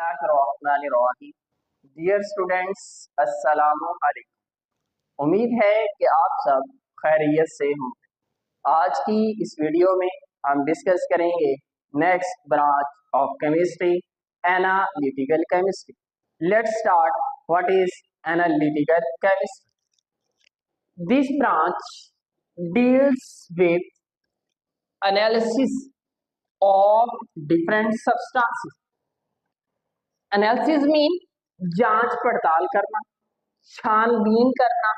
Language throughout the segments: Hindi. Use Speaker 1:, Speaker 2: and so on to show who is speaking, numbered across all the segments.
Speaker 1: बिस्मिल्लाहिर्रहमानिर्रहीम। डियर स्टूडेंट्स, अस्सलामु अलैकुम। उम्मीद है कि आप सब खैरियत से हों। आज की इस वीडियो में हम डिस्कस करेंगे next branch of chemistry, analytical chemistry. Let's start. What is analytical chemistry? This branch deals with analysis of different substances. Analysis mean जांच पड़ताल करना, छानबीन करना।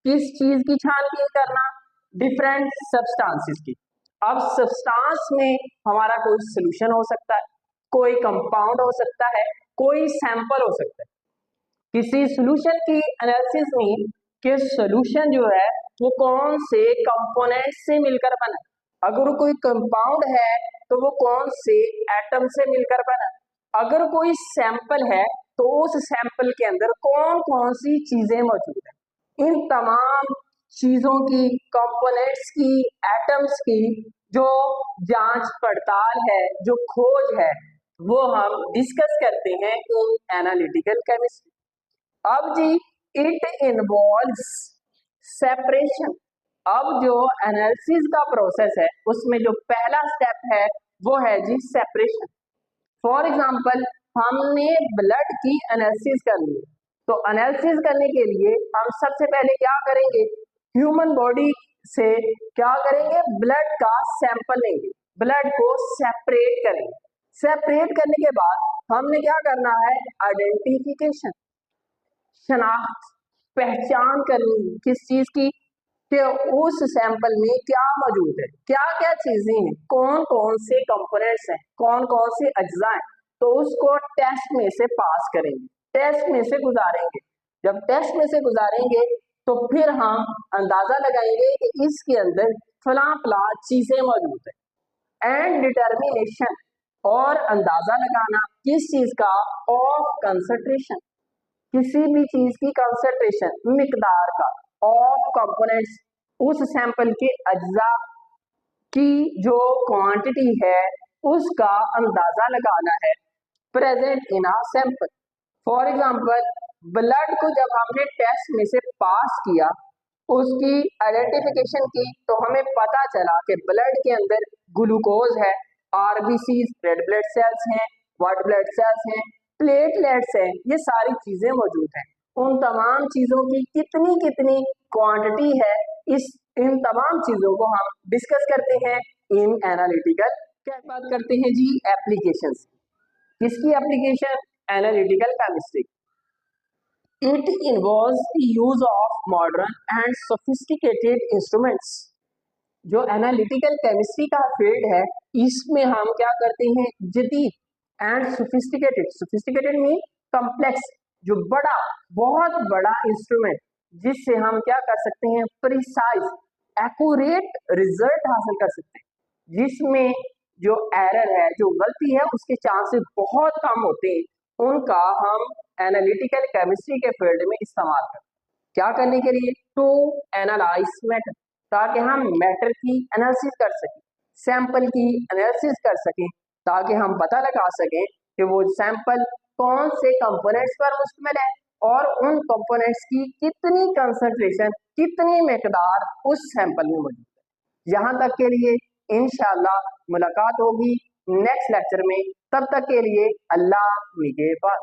Speaker 1: किस चीज की छानबीन करना? डिफरेंट सब्सटेंसेस की। अब सब्सटेंस में हमारा कोई सोल्यूशन हो सकता है, कोई कंपाउंड हो सकता है, कोई सैंपल हो सकता है। किसी सोल्यूशन की एनालिसिस मीन कि सोल्यूशन जो है वो कौन से कंपोनेंट से मिलकर बना। अगर कोई कंपाउंड है तो वो कौन से एटम से मिलकर बना। अगर कोई सैंपल है तो उस सैंपल के अंदर कौन कौन सी चीजें मौजूद है। इन तमाम चीजों की, कंपोनेंट्स की, एटम्स की जो जांच पड़ताल है, जो खोज है, वो हम डिस्कस करते हैं इन एनालिटिकल केमिस्ट्री। अब जी, इट इन्वॉल्व्स सेपरेशन। अब जो एनालिसिस का प्रोसेस है उसमें जो पहला स्टेप है वो है जी सेपरेशन। फॉर एग्जाम्पल, हमने ब्लड की एनालिसिस करनी है, तो एनालिसिस करने के लिए हम सबसे पहले क्या करेंगे? ह्यूमन बॉडी से क्या करेंगे? ब्लड का सैंपल लेंगे, ब्लड को सेपरेट करेंगे। सेपरेट करने के बाद हमने क्या करना है? आइडेंटिफिकेशन, शनाख्त, पहचान करनी। किस चीज की? कि उस सैंपल में क्या मौजूद है, क्या क्या चीजें हैं, कौन कौन से कंपोनेंट्स हैं, कौन कौन से अज्जा हैं। तो उसको टेस्ट में से पास करेंगे, टेस्ट में से गुजारेंगे। जब टेस्ट में से गुजारेंगे तो फिर हम अंदाजा लगाएंगे कि इसके अंदर फला फला चीजें मौजूद है। एंड डिटर्मिनेशन, और अंदाजा लगाना किस चीज का? ऑफ कंसंट्रेशन, किसी भी चीज की कंसंट्रेशन, मिकदार का। ऑफ कंपोनेंट्स, उस सैंपल के अज्जा की जो क्वांटिटी है उसका अंदाजा लगाना है present in a sample. For example, blood को जब हमने टेस्ट में से पास किया, उसकी आइडेंटिफिकेशन की, तो हमें पता चला कि ब्लड के अंदर ग्लूकोज है, आरबीसीज रेड ब्लड सेल्स हैं, व्हाइट ब्लड सेल्स हैं, प्लेटलेट्स हैं, ये सारी चीजें मौजूद हैं। उन तमाम चीजों की कितनी कितनी क्वांटिटी है, इन तमाम चीजों को हम डिस्कस करते हैं इन एनालिटिकल। क्या बात करते हैं जी? एप्लीकेशंस। किसकी application? Analytical chemistry. It involves the use of modern and sophisticated instruments. जो एनालिटिकल केमिस्ट्री का फील्ड है, इसमें हम क्या करते हैं? जदीद and sophisticated. Sophisticated mean complex, जो बड़ा, बहुत बड़ा इंस्ट्रूमेंट, जिससे हम क्या कर सकते हैं? प्रिसाइज, एक्यूरेट रिजल्ट हासिल कर सकते हैं, जिसमें जो एरर है, जो गलती है, उसके चांसेस बहुत कम होते हैं। उनका हम एनालिटिकल केमिस्ट्री के फील्ड में इस्तेमाल करते हैं। क्या करने के लिए? टू एनालाइज मैटर, ताकि हम मैटर की एनालिसिस कर सकें, सैंपल की एनालिसिस कर सकें, ताकि हम पता लगा सकें कि वो सैंपल कौन से कंपोनेंट्स पर मुश्तमिल है और उन कंपोनेंट्स की कितनी कंसंट्रेशन, कितनी मिकदार उस सैंपल में मौजूद है। यहाँ तक के लिए इंशाअल्लाह मुलाकात होगी नेक्स्ट लेक्चर में। तब तक के लिए अल्लाह निगहबान।